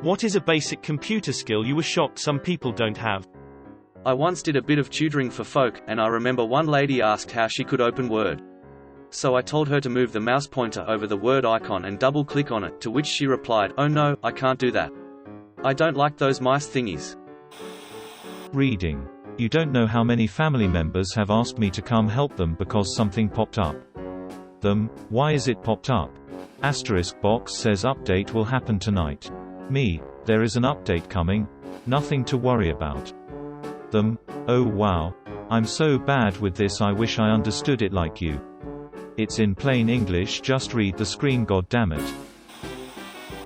What is a basic computer skill you were shocked some people don't have? I once did a bit of tutoring for folk, and I remember one lady asked how she could open Word. So I told her to move the mouse pointer over the Word icon and double-click on it, to which she replied, "Oh no, I can't do that. I don't like those mice thingies." Reading. You don't know how many family members have asked me to come help them because something popped up. Why is it popped up? Asterisk box says update will happen tonight. Me, there is an update coming. Nothing to worry about. Oh wow. I'm so bad with this, I wish I understood it like you. It's in plain English, just read the screen, goddammit.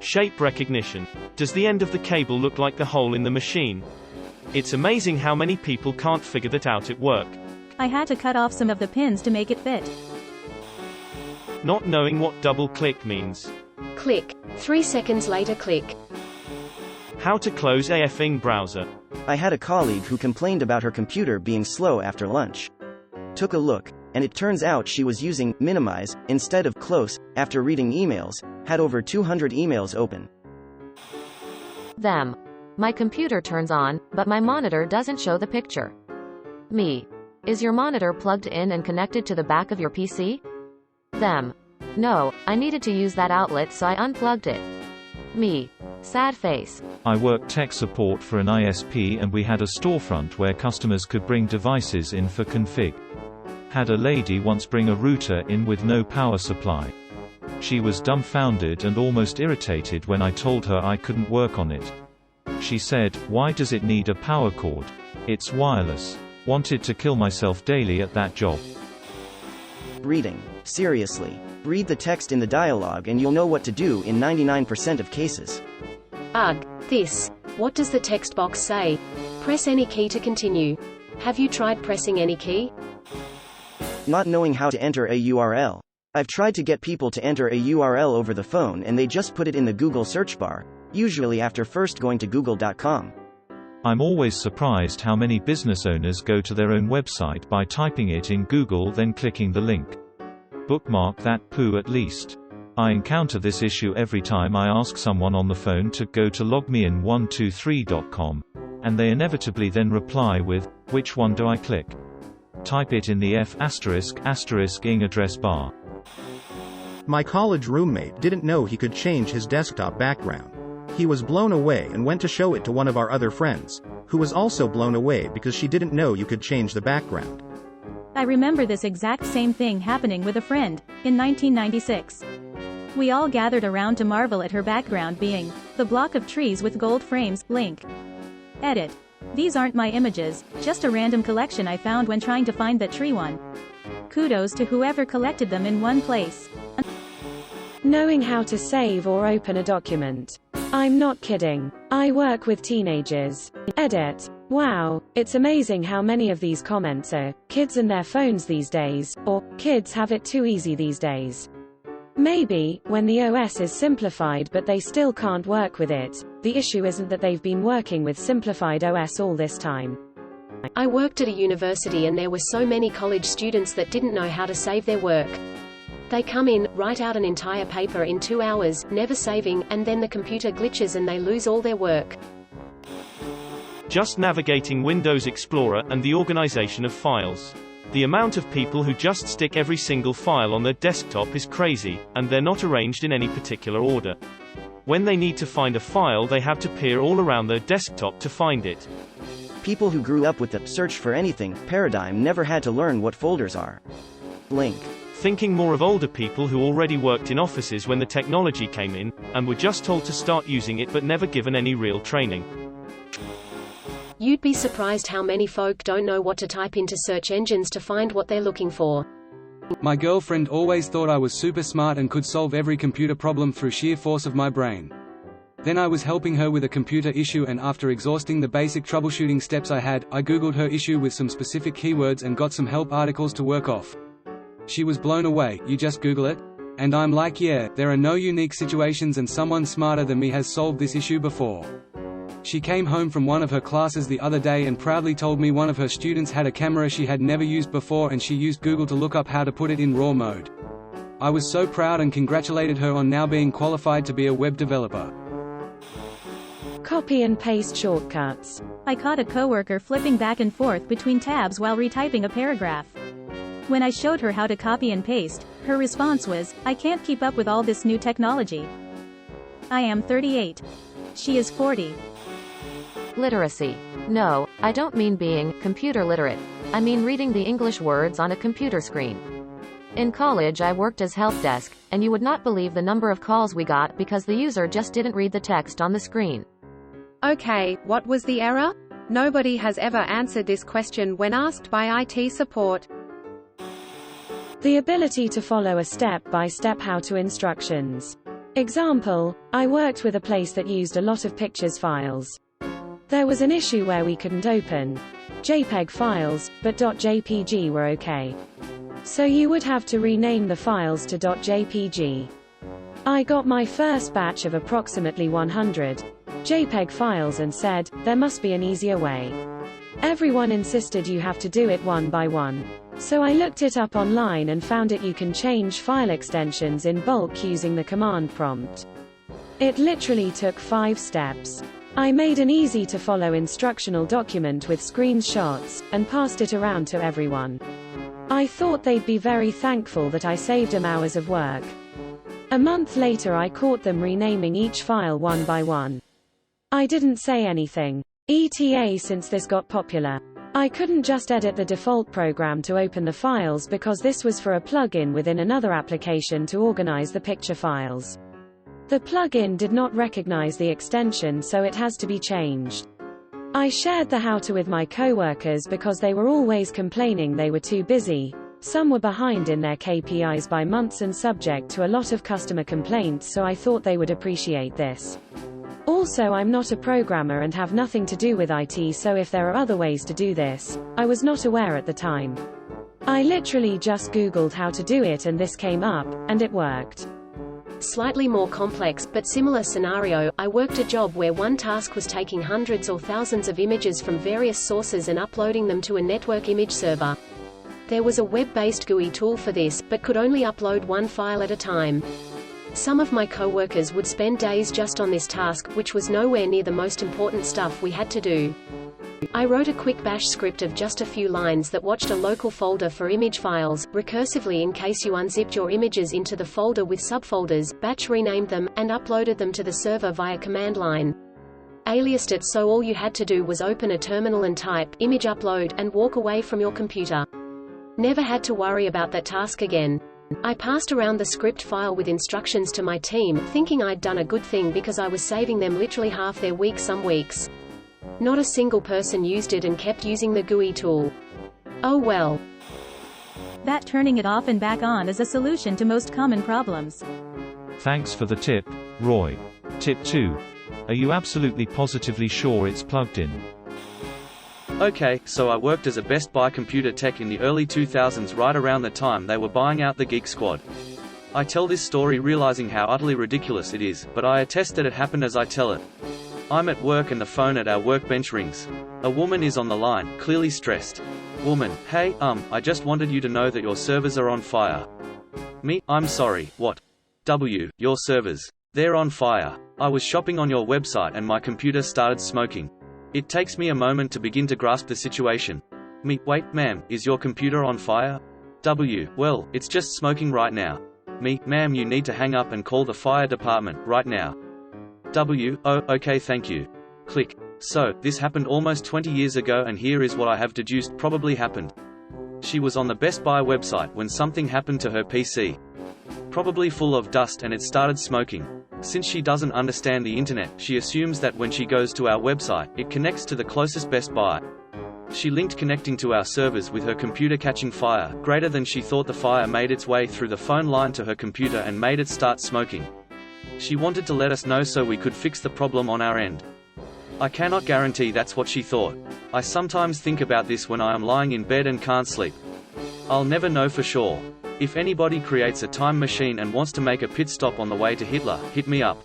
Shape recognition. Does the end of the cable look like the hole in the machine? It's amazing how many people can't figure that out at work. I had to cut off some of the pins to make it fit. Not knowing what double click means. Click. 3 seconds later click. How to close a effing browser. I had a colleague who complained about her computer being slow after lunch. Took a look, and it turns out she was using minimize instead of close. After reading emails, had over 200 emails open. My computer turns on, but my monitor doesn't show the picture. Me. Is your monitor plugged in and connected to the back of your PC? No, I needed to use that outlet, so I unplugged it. Me. Sad face. I worked tech support for an ISP, and we had a storefront where customers could bring devices in for config. Had a lady once bring a router in with no power supply. She was dumbfounded and almost irritated when I told her I couldn't work on it. She said, "Why does it need a power cord? It's wireless." Wanted to kill myself daily at that job. Reading. Seriously. Read the text in the dialogue and you'll know what to do in 99% of cases. Ugh. This. What does the text box say? Press any key to continue. Have you tried pressing any key? Not knowing how to enter a URL. I've tried to get people to enter a URL over the phone and they just put it in the Google search bar, usually after first going to google.com. I'm always surprised how many business owners go to their own website by typing it in Google then clicking the link. Bookmark that poo at least. I encounter this issue every time I ask someone on the phone to go to logmein123.com, and they inevitably then reply with, "Which one do I click?" Type it in the ***ing address bar. My college roommate didn't know he could change his desktop background. He was blown away and went to show it to one of our other friends, who was also blown away because she didn't know you could change the background. I remember this exact same thing happening with a friend, in 1996. We all gathered around to marvel at her background being the block of trees with gold frames. Link. Edit. These aren't my images, just a random collection I found when trying to find that tree one. Kudos to whoever collected them in one place. Knowing how to save or open a document. I'm not kidding. I work with teenagers. Edit. Wow, it's amazing how many of these comments are kids and their phones these days, or kids have it too easy these days. Maybe, when the OS is simplified but they still can't work with it, the issue isn't that they've been working with simplified OS all this time. I worked at a university and there were so many college students that didn't know how to save their work. They come in, write out an entire paper in 2 hours, never saving, and then the computer glitches and they lose all their work. Just navigating Windows Explorer and the organization of files. The amount of people who just stick every single file on their desktop is crazy, and they're not arranged in any particular order. When they need to find a file, they have to peer all around their desktop to find it. People who grew up with the search for anything paradigm never had to learn what folders are. Link. Thinking more of older people who already worked in offices when the technology came in, and were just told to start using it but never given any real training. You'd be surprised how many folk don't know what to type into search engines to find what they're looking for. My girlfriend always thought I was super smart and could solve every computer problem through sheer force of my brain. Then I was helping her with a computer issue, and after exhausting the basic troubleshooting steps I Googled her issue with some specific keywords and got some help articles to work off. She was blown away. "You just Google it?" And I'm like, yeah, there are no unique situations and someone smarter than me has solved this issue before. She came home from one of her classes the other day and proudly told me one of her students had a camera she had never used before and she used Google to look up how to put it in RAW mode. I was so proud and congratulated her on now being qualified to be a web developer. Copy and paste shortcuts. I caught a coworker flipping back and forth between tabs while retyping a paragraph. When I showed her how to copy and paste, her response was, "I can't keep up with all this new technology." I am 38. She is 40. Literacy. No, I don't mean being computer literate. I mean reading the English words on a computer screen. In college I worked as help desk, and you would not believe the number of calls we got because the user just didn't read the text on the screen. Okay, what was the error? Nobody has ever answered this question when asked by IT support. The ability to follow a step-by-step how-to instructions. Example, I worked with a place that used a lot of pictures files. There was an issue where we couldn't open JPEG files, but .jpg were okay. So you would have to rename the files to .jpg. I got my first batch of approximately 100 JPEG files and said, there must be an easier way. Everyone insisted you have to do it one by one. So I looked it up online and found you can change file extensions in bulk using the command prompt. It literally took 5 steps. I made an easy-to-follow instructional document with screenshots, and passed it around to everyone. I thought they'd be very thankful that I saved them hours of work. A month later I caught them renaming each file one by one. I didn't say anything. ETA since this got popular. I couldn't just edit the default program to open the files because this was for a plugin within another application to organize the picture files. The plugin did not recognize the extension, so it has to be changed. I shared the how-to with my coworkers because they were always complaining they were too busy. Some were behind in their KPIs by months and subject to a lot of customer complaints, so I thought they would appreciate this. Also, I'm not a programmer and have nothing to do with IT, so if there are other ways to do this, I was not aware at the time. I literally just Googled how to do it and this came up, and it worked. Slightly more complex, but similar scenario, I worked a job where one task was taking hundreds or thousands of images from various sources and uploading them to a network image server. There was a web-based GUI tool for this, but could only upload one file at a time. Some of my coworkers would spend days just on this task, which was nowhere near the most important stuff we had to do. I wrote a quick bash script of just a few lines that watched a local folder for image files, recursively in case you unzipped your images into the folder with subfolders, batch renamed them, and uploaded them to the server via command line. Aliased it so all you had to do was open a terminal and type, image upload, and walk away from your computer. Never had to worry about that task again. I passed around the script file with instructions to my team, thinking I'd done a good thing because I was saving them literally half their week some weeks. Not a single person used it and kept using the GUI tool. Oh well. That turning it off and back on is a solution to most common problems. Thanks for the tip, Roy. Tip 2. Are you absolutely positively sure it's plugged in? Okay, so I worked as a Best Buy computer tech in the early 2000s, right around the time they were buying out the Geek Squad. I tell this story realizing how utterly ridiculous it is, but I attest that it happened as I tell it. I'm at work and the phone at our workbench rings. A woman is on the line, clearly stressed. Woman: hey, I just wanted you to know that your servers are on fire. Me: I'm sorry, what? Your servers. They're on fire. I was shopping on your website and my computer started smoking. It takes me a moment to begin to grasp the situation. Me: wait, ma'am, is your computer on fire? Well, it's just smoking right now. Me: ma'am, you need to hang up and call the fire department, right now. Oh, okay, thank you. Click. So, this happened almost 20 years ago and here is what I have deduced probably happened. She was on the Best Buy website when something happened to her PC. Probably full of dust, and it started smoking. Since she doesn't understand the internet, she assumes that when she goes to our website, it connects to the closest Best Buy. She linked connecting to our servers with her computer catching fire. Greater than she thought, the fire made its way through the phone line to her computer and made it start smoking. She wanted to let us know so we could fix the problem on our end. I cannot guarantee that's what she thought. I sometimes think about this when I am lying in bed and can't sleep. I'll never know for sure. If anybody creates a time machine and wants to make a pit stop on the way to Hitler, hit me up.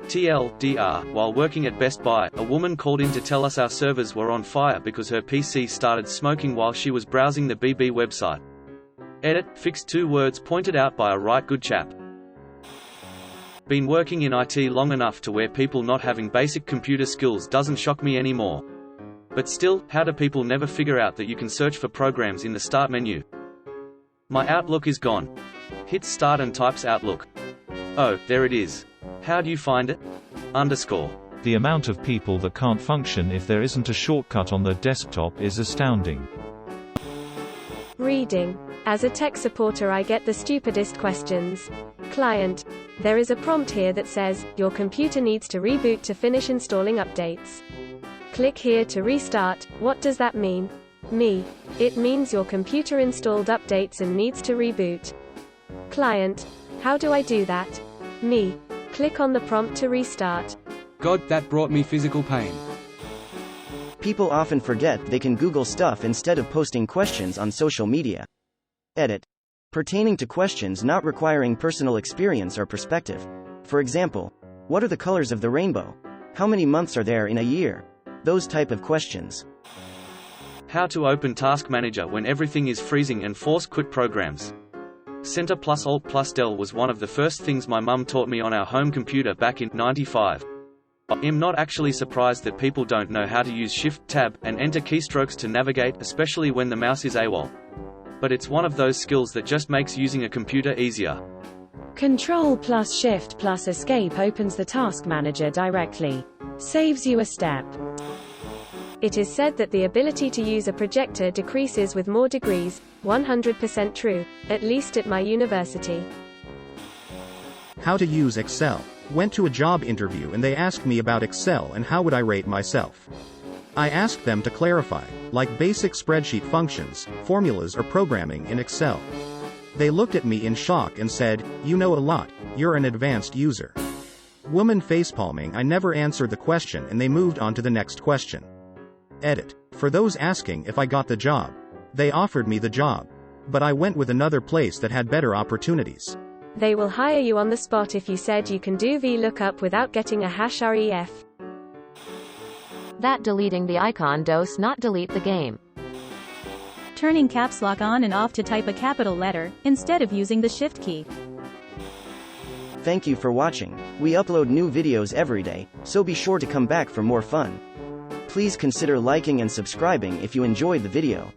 TLDR, while working at Best Buy, a woman called in to tell us our servers were on fire because her PC started smoking while she was browsing the BB website. Edit, fixed 2 words pointed out by a right good chap. Been working in IT long enough to where people not having basic computer skills doesn't shock me anymore. But still, how do people never figure out that you can search for programs in the Start menu? My Outlook is gone. Hits Start and types Outlook. Oh, there it is. How do you find it? _ The amount of people that can't function if there isn't a shortcut on their desktop is astounding. Reading. As a tech supporter, I get the stupidest questions. Client. There is a prompt here that says, your computer needs to reboot to finish installing updates. Click here to restart. What does that mean? Me. It means your computer installed updates and needs to reboot. Client. How do I do that? Me. Click on the prompt to restart. God, that brought me physical pain. People often forget they can Google stuff instead of posting questions on social media. Edit. Pertaining to questions not requiring personal experience or perspective. For example, what are the colors of the rainbow? How many months are there in a year? Those type of questions. How to open Task Manager when everything is freezing and force quit programs. Center plus Alt plus Del was one of the first things my mum taught me on our home computer back in '95. I'm not actually surprised that people don't know how to use Shift, Tab, and Enter keystrokes to navigate, especially when the mouse is AWOL. But it's one of those skills that just makes using a computer easier. Control plus Shift plus Escape opens the Task Manager directly. Saves you a step. It is said that the ability to use a projector decreases with more degrees. 100% true, at least at my university. How to use Excel. Went to a job interview and they asked me about Excel and how would I rate myself. I asked them to clarify, like basic spreadsheet functions, formulas or programming in Excel. They looked at me in shock and said, you know a lot, you're an advanced user. Woman facepalming. I never answered the question and they moved on to the next question. Edit. For those asking if I got the job. They offered me the job. But I went with another place that had better opportunities. They will hire you on the spot if you said you can do VLOOKUP without getting a #ref. That deleting the icon does not delete the game. Turning caps lock on and off to type a capital letter, instead of using the Shift key. Thank you for watching. We upload new videos every day, so be sure to come back for more fun. Please consider liking and subscribing if you enjoyed the video.